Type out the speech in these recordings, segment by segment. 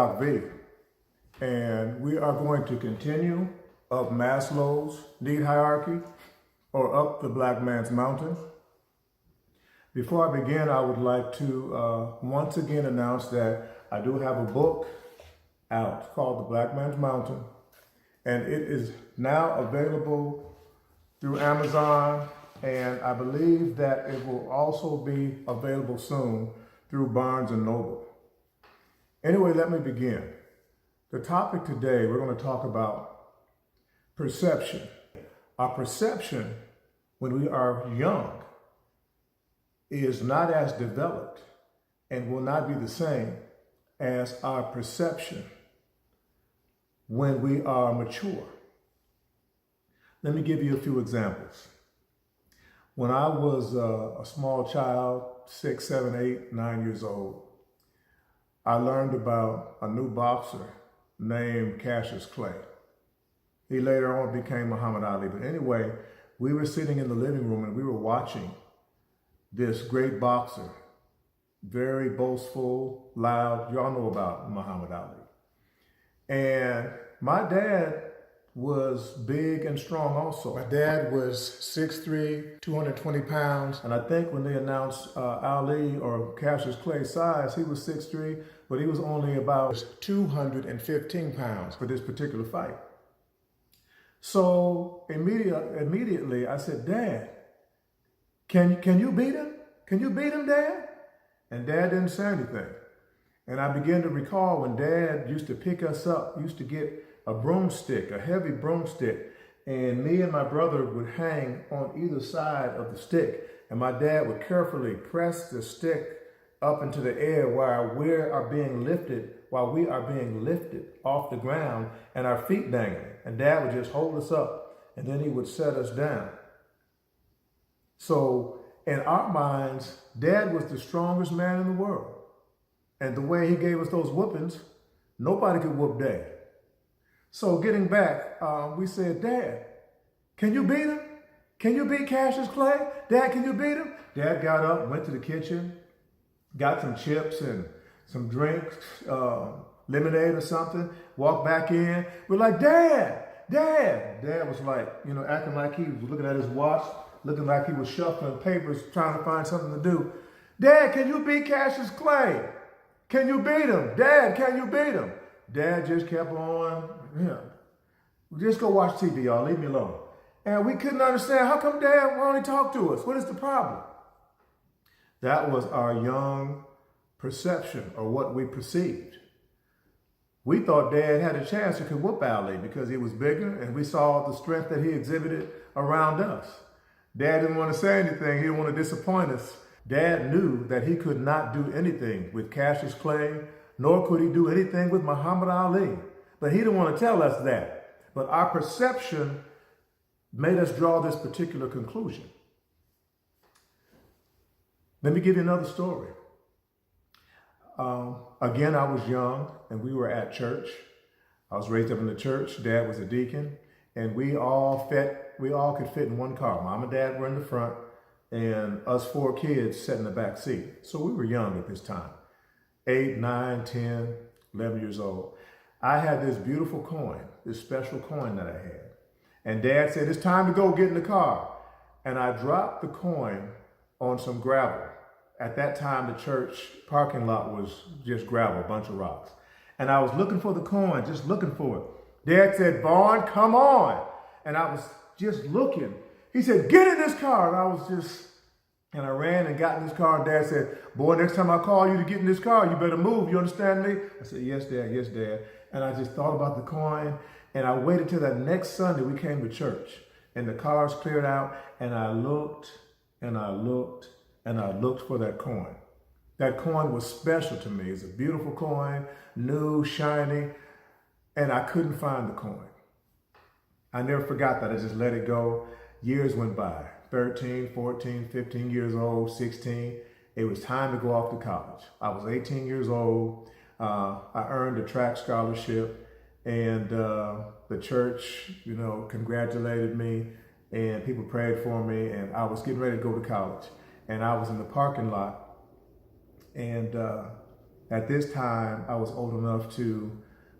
Doc V, and we are going to continue up Maslow's need hierarchy, or up the black man's mountain. Before I begin, I would like to once again announce that I do have a book out called The Black Man's Mountain, and it is now available through Amazon, and I believe that it will also be available soon through Barnes & Noble. Anyway, let me begin. The topic today, we're going to talk about perception. Our perception when we are young is not as developed and will not be the same as our perception when we are mature. Let me give you a few examples. When I was a small child, 6, 7, 8, 9 years old, I learned about a new boxer named Cassius Clay. He later on became Muhammad Ali. But anyway, we were sitting in the living room and we were watching this great boxer, very boastful, loud. Y'all know about Muhammad Ali. And my dad was big and strong also. My dad was 6'3", 220 pounds. And I think when they announced Ali or Cassius Clay's size, he was 6'3", but he was only about 215 pounds for this particular fight. So immediately I said, Dad, can you beat him? Can you beat him, Dad? And Dad didn't say anything. And I began to recall when Dad used to pick us up, used to get a broomstick, a heavy broomstick, and me and my brother would hang on either side of the stick. And my dad would carefully press the stick up into the air while we are being lifted off the ground and our feet dangling. And Dad would just hold us up and then he would set us down. So in our minds, Dad was the strongest man in the world. And the way he gave us those whoopings, nobody could whoop Dad. So getting back, we said, Dad, can you beat him? Can you beat Cassius Clay? Dad, can you beat him? Dad got up, went to the kitchen, got some chips and some drinks, lemonade or something, walked back in. We're like, Dad. Dad was like, acting like he was looking at his watch, looking like he was shuffling papers, trying to find something to do. Dad, can you beat Cassius Clay? Can you beat him? Dad, can you beat him? Dad just kept on, just go watch TV, y'all, leave me alone. And we couldn't understand, how come Dad won't only talk to us? What is the problem? That was our young perception, or what we perceived. We thought Dad had a chance to could whoop Ali because he was bigger and we saw the strength that he exhibited around us. Dad didn't want to say anything. He didn't want to disappoint us. Dad knew that he could not do anything with Cassius Clay, nor could he do anything with Muhammad Ali. But he didn't want to tell us that. But our perception made us draw this particular conclusion. Let me give you another story. Again, I was young and we were at church. I was raised up in the church. Dad was a deacon and we all could fit in one car. Mom and Dad were in the front and us 4 kids sat in the back seat. So we were young at this time, 8, 9, 10, 11 years old. I had this beautiful coin, this special coin that I had. And Dad said, it's time to go get in the car. And I dropped the coin on some gravel. At that time, the church parking lot was just gravel, a bunch of rocks. And I was looking for the coin, just looking for it. Dad said, Vaughn, come on. And I was just looking. He said, get in this car. And I ran and got in this car. And Dad said, boy, next time I call you to get in this car, you better move. You understand me? I said, yes, Dad, yes, Dad. And I just thought about the coin. And I waited till that next Sunday we came to church. And the cars cleared out. And I looked and I looked and I looked for that coin. That coin was special to me. It's a beautiful coin, new, shiny. And I couldn't find the coin. I never forgot that. I just let it go. Years went by, 13, 14, 15 years old, 16. It was time to go off to college. I was 18 years old. I earned a track scholarship and the church, congratulated me and people prayed for me and I was getting ready to go to college. And I was in the parking lot and At this time, I was old enough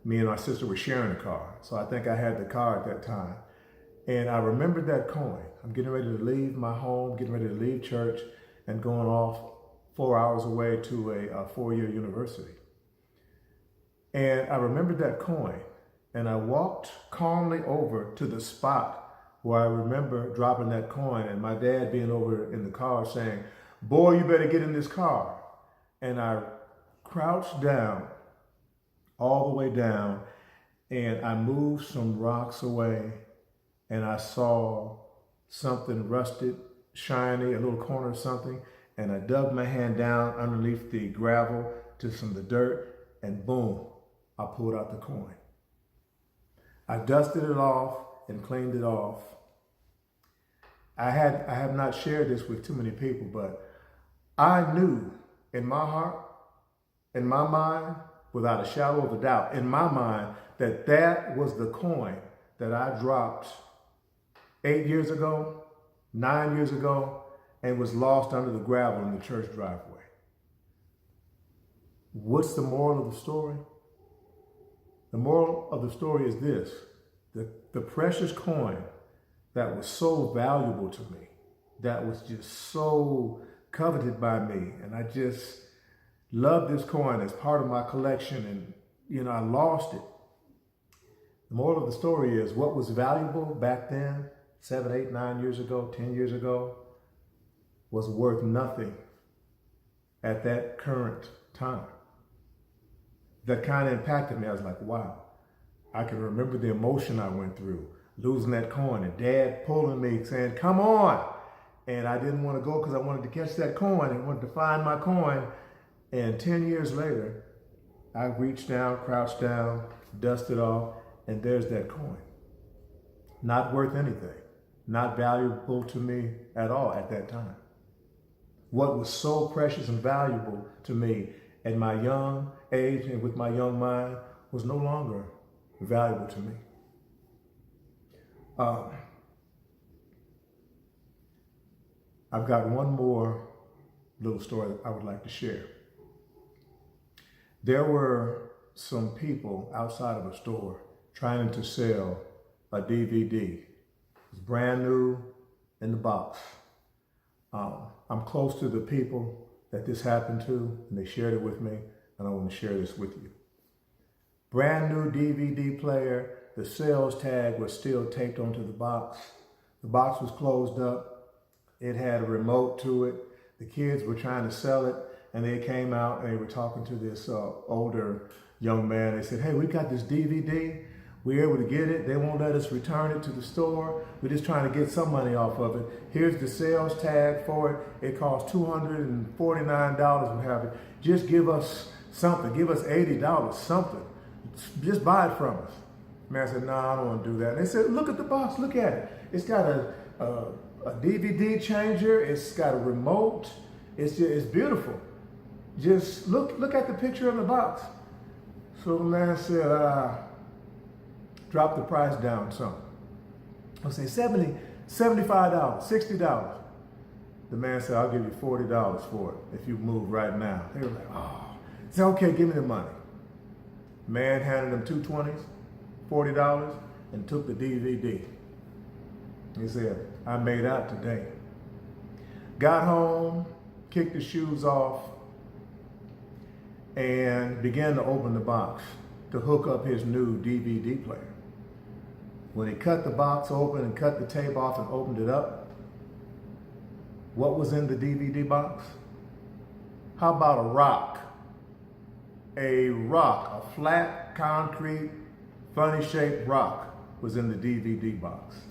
me and my sister were sharing a car. So I think I had the car at that time. And I remembered that coin. I'm getting ready to leave my home, getting ready to leave church, and going off 4 hours away to a four-year university. And I remembered that coin. And I walked calmly over to the spot where I remember dropping that coin and my dad being over in the car saying, "Boy, you better get in this car." And I crouched down, all the way down, and I moved some rocks away, and I saw something rusted, shiny, a little corner of something, and I dug my hand down underneath the gravel to some of the dirt, and boom, I pulled out the coin. I dusted it off and cleaned it off. I have not shared this with too many people, but I knew in my heart, in my mind, without a shadow of a doubt, in my mind, that that was the coin that I dropped 8 years ago, 9 years ago, and was lost under the gravel in the church driveway. What's the moral of the story? The moral of the story is this: the precious coin that was so valuable to me, that was just so coveted by me, and I just loved this coin as part of my collection, and I lost it. The moral of the story is what was valuable back then, 7, 8, 9 years ago, 10 years ago, was worth nothing at that current time. That kind of impacted me. I was like, wow, I can remember the emotion I went through, losing that coin, and Dad pulling me saying, "Come on." And I didn't want to go because I wanted to catch that coin and wanted to find my coin. And 10 years later, I reached down, crouched down, dusted off, and there's that coin. Not worth anything, not valuable to me at all at that time. What was so precious and valuable to me at my young age and with my young mind was no longer valuable to me. I've got one more little story that I would like to share. There were some people outside of a store trying to sell a DVD. It was brand new in the box. I'm close to the people that this happened to, and they shared it with me, and I want to share this with you. Brand new DVD player, the sales tag was still taped onto the box. The box was closed up. It had a remote to it. The kids were trying to sell it, and they came out and they were talking to this older young man. They said, "Hey, we got this DVD. We're able to get it. They won't let us return it to the store. We're just trying to get some money off of it. Here's the sales tag for it. It costs $249, what have you. Just give us something. Give us $80, something. Just buy it from us." The man said, "No, I don't want to do that." And they said, "Look at the box. Look at it. It's got a DVD changer. It's got a remote. It's beautiful. Just look at the picture in the box." So the man said, "Drop the price down some. I'll say $70, $75, $60. The man said, "I'll give you $40 for it if you move right now." They were like, "Oh." He said, "Okay, give me the money." Man handed them two 20s, $40, and took the DVD. He said, "I made out today." Got home, kicked the shoes off, and began to open the box to hook up his new DVD player. When he cut the box open and cut the tape off and opened it up, what was in the DVD box? How about a rock? A rock, a flat, concrete, funny-shaped rock was in the DVD box.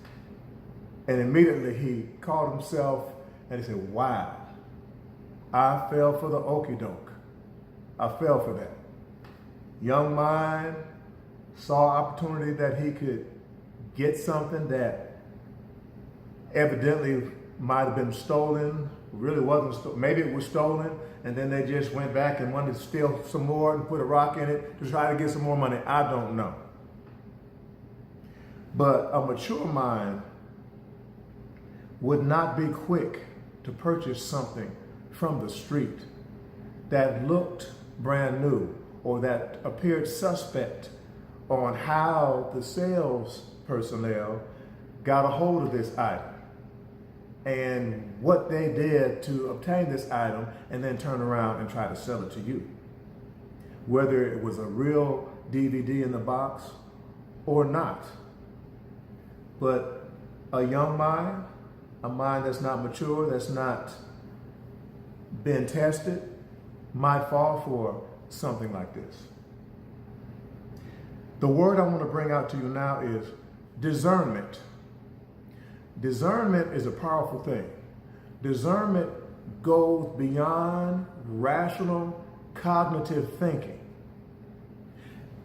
And immediately he caught himself and he said, "Wow, I fell for the okie doke. I fell for that." Young mind saw opportunity that he could get something that evidently might have been stolen, really wasn't stolen. Maybe it was stolen, and then they just went back and wanted to steal some more and put a rock in it to try to get some more money. I don't know. But a mature mind would not be quick to purchase something from the street that looked brand new or that appeared suspect on how the sales personnel got a hold of this item and what they did to obtain this item and then turn around and try to sell it to you. Whether it was a real DVD in the box or not. But a young mind, a mind that's not mature, that's not been tested, might fall for something like this. The word I want to bring out to you now is discernment. Discernment is a powerful thing. Discernment goes beyond rational cognitive thinking.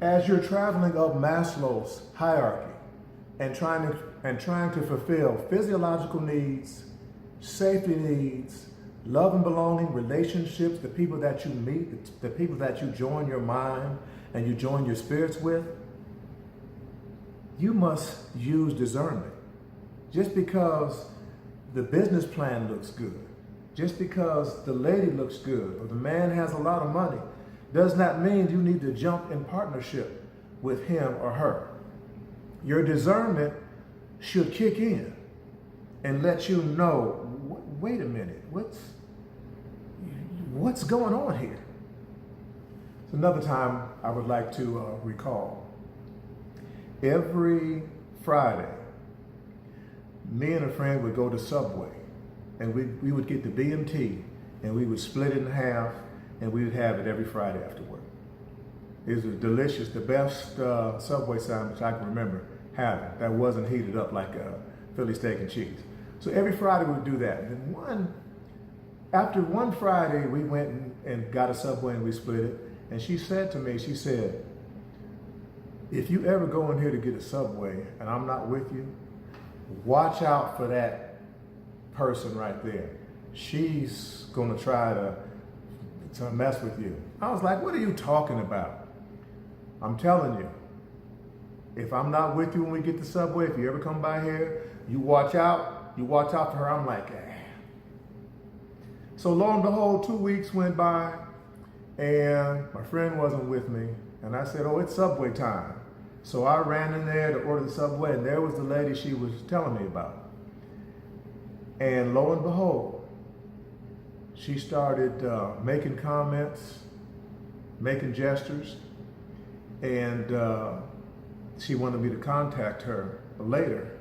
As you're traveling up Maslow's hierarchy and trying to fulfill physiological needs, safety needs, love and belonging, relationships, the people that you meet, the people that you join your mind and you join your spirits with, you must use discernment. Just because the business plan looks good, just because the lady looks good or the man has a lot of money, does not mean you need to jump in partnership with him or her. Your discernment should kick in and let you know, wait a minute, what's going on here? Another time I would like to recall. Every Friday, me and a friend would go to Subway and we would get the BMT and we would split it in half and we would have it every Friday after work. It was delicious, the best Subway sandwich I can remember having that wasn't heated up like a Philly steak and cheese. So every Friday we would do that. And after one Friday, we went and got a Subway and we split it. And she said to me, she said, if you ever go in here to get a Subway and I'm not with you, watch out for that person right there. She's gonna try to mess with you. I was like, what are you talking about? I'm telling you, if I'm not with you when we get to Subway, if you ever come by here, you watch out for her. I'm like, eh. So lo and behold, 2 weeks went by and my friend wasn't with me. And I said, oh, it's Subway time. So I ran in there to order the Subway and there was the lady she was telling me about. And lo and behold, she started making comments, making gestures, and she wanted me to contact her later.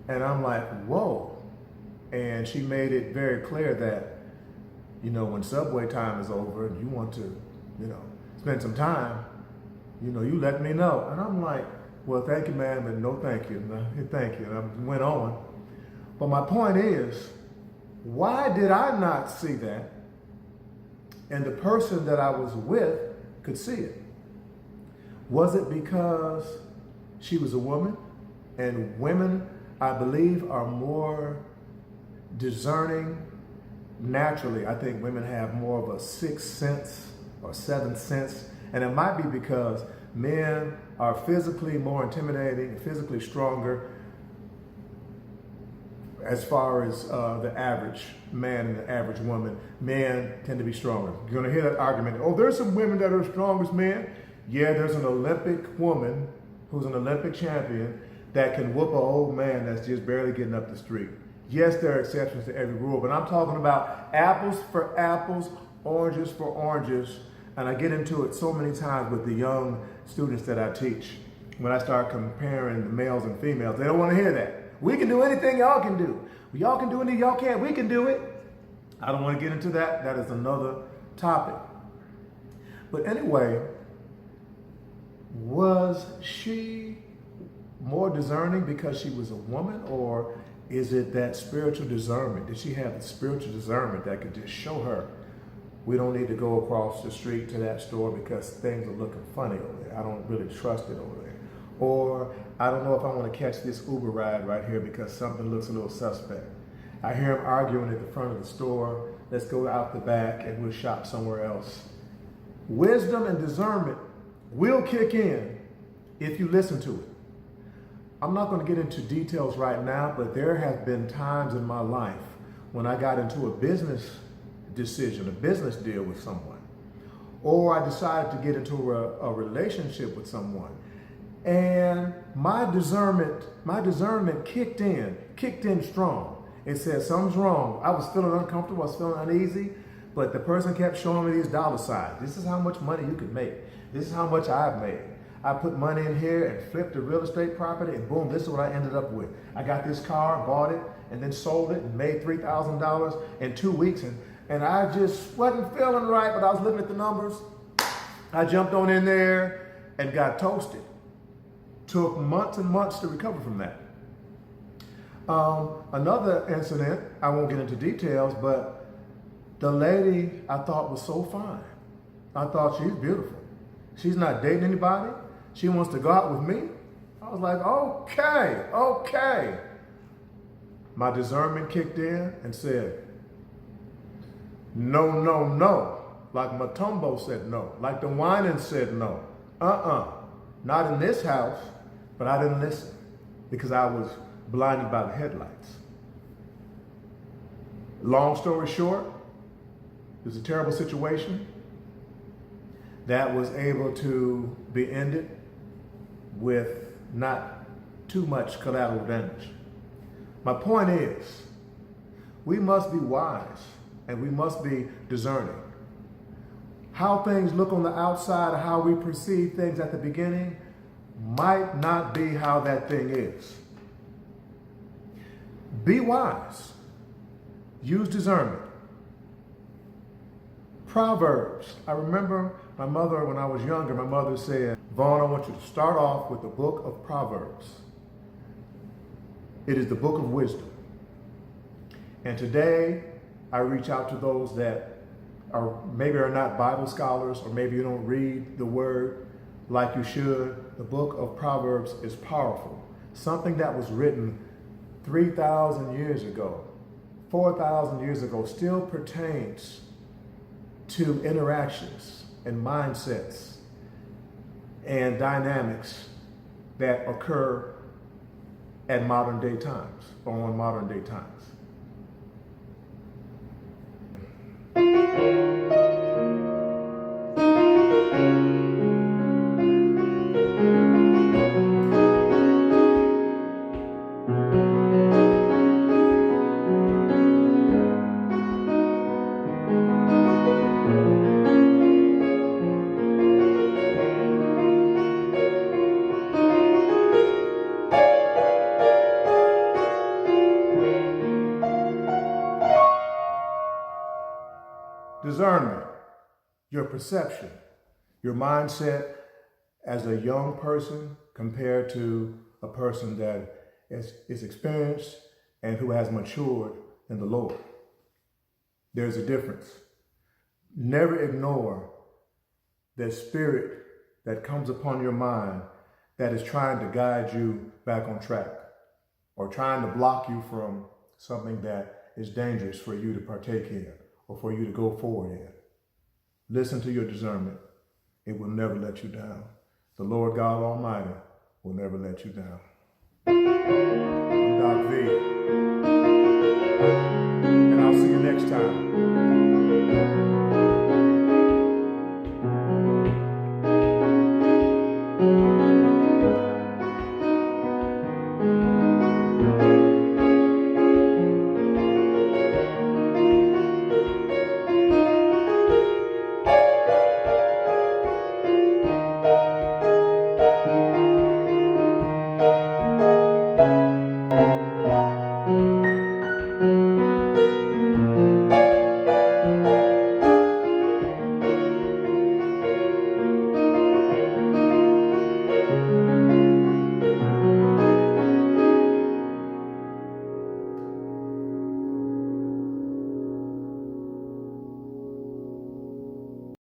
And I'm like, whoa. And she made it very clear that, you know, when Subway time is over and you want to, you know, spend some time, you know, you let me know. And I'm like, well, thank you, ma'am, but no thank you. No, thank you. And I went on. But my point is, why did I not see that? And the person that I was with could see it. Was it because she was a woman? And women, I believe, are more discerning naturally. I think women have more of a sixth sense or seventh sense. And it might be because men are physically more intimidating, physically stronger as far as the average man and the average woman. Men tend to be stronger. You're gonna hear that argument, oh, there's some women that are as strong as men. Yeah, there's an Olympic woman who's an Olympic champion that can whoop an old man that's just barely getting up the street. Yes, there are exceptions to every rule, but I'm talking about apples for apples, oranges for oranges. And I get into it so many times with the young students that I teach. When I start comparing the males and females, they don't want to hear that. We can do anything y'all can do. Y'all can do anything y'all can. We can do it. I don't want to get into that. That is another topic. But anyway, was she more discerning because she was a woman, or is it that spiritual discernment? Did she have the spiritual discernment that could just show her, we don't need to go across the street to that store because things are looking funny over there. I don't really trust it over there. Or I don't know if I want to catch this Uber ride right here because something looks a little suspect. I hear them arguing at the front of the store. Let's go out the back and we'll shop somewhere else. Wisdom and discernment will kick in if you listen to it. I'm not going to get into details right now, but there have been times in my life when I got into a business decision, a business deal with someone, or I decided to get into a relationship with someone. And my discernment kicked in strong. It said something's wrong. I was feeling uncomfortable, I was feeling uneasy, but the person kept showing me these dollar signs. This is how much money you can make. This is how much I've made. I put money in here and flipped a real estate property, and boom, this is what I ended up with. I got this car, bought it, and then sold it and made $3,000 in 2 weeks. And I just wasn't feeling right, but I was looking at the numbers. I jumped on in there and got toasted. Took months and months to recover from that. Another incident, I won't get into details, but the lady I thought was so fine. I thought she's beautiful. She's not dating anybody. She wants to go out with me. I was like, okay. My discernment kicked in and said, no, no, no. Like Matumbo said no. Like the Winans said no. Not in this house, but I didn't listen because I was blinded by the headlights. Long story short, it was a terrible situation that was able to be ended with not too much collateral damage. My point is, we must be wise and we must be discerning. How things look on the outside, how we perceive things at the beginning, might not be how that thing is. Be wise. Use discernment. Proverbs. I remember my mother, when I was younger, my mother said, Vaughn, I want you to start off with the book of Proverbs. It is the book of wisdom. And today, I reach out to those that maybe are not Bible scholars, or maybe you don't read the word like you should. The book of Proverbs is powerful. Something that was written 3,000 years ago, 4,000 years ago, still pertains to interactions and mindsets and dynamics that occur at modern day times, or on modern day times. Discernment, your perception, your mindset as a young person compared to a person that is experienced and who has matured in the Lord. There's a difference. Never ignore the spirit that comes upon your mind that is trying to guide you back on track or trying to block you from something that is dangerous for you to partake in or for you to go forward in. Listen to your discernment. It will never let you down. The Lord God Almighty will never let you down. I'm Doc V.